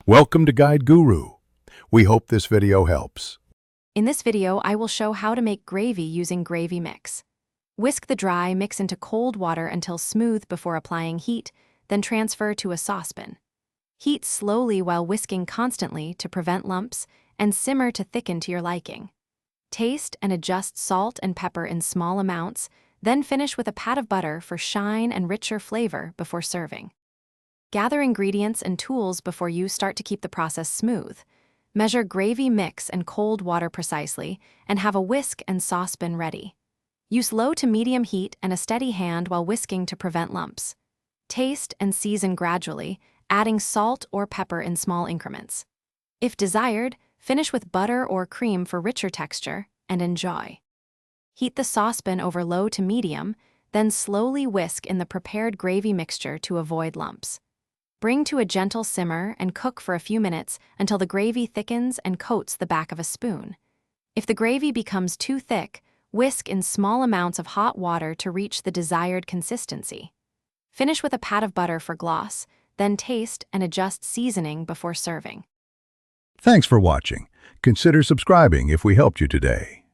Welcome to Guide Guru. We hope this video helps. In this video, I will show how to make gravy using gravy mix. Whisk the dry mix into cold water until smooth before applying heat, then transfer to a saucepan. Heat slowly while whisking constantly to prevent lumps, and simmer to thicken to your liking. Taste and adjust salt and pepper in small amounts, then finish with a pat of butter for shine and richer flavor before serving. Gather ingredients and tools before you start to keep the process smooth. Measure gravy mix and cold water precisely, and have a whisk and saucepan ready. Use low to medium heat and a steady hand while whisking to prevent lumps. Taste and season gradually, adding salt or pepper in small increments. If desired, finish with butter or cream for richer texture, and enjoy. Heat the saucepan over low to medium, then slowly whisk in the prepared gravy mixture to avoid lumps. Bring to a gentle simmer and cook for a few minutes until the gravy thickens and coats the back of a spoon. If the gravy becomes too thick, whisk in small amounts of hot water to reach the desired consistency. Finish with a pat of butter for gloss, then taste and adjust seasoning before serving. Thanks for watching. Consider subscribing if we helped you today.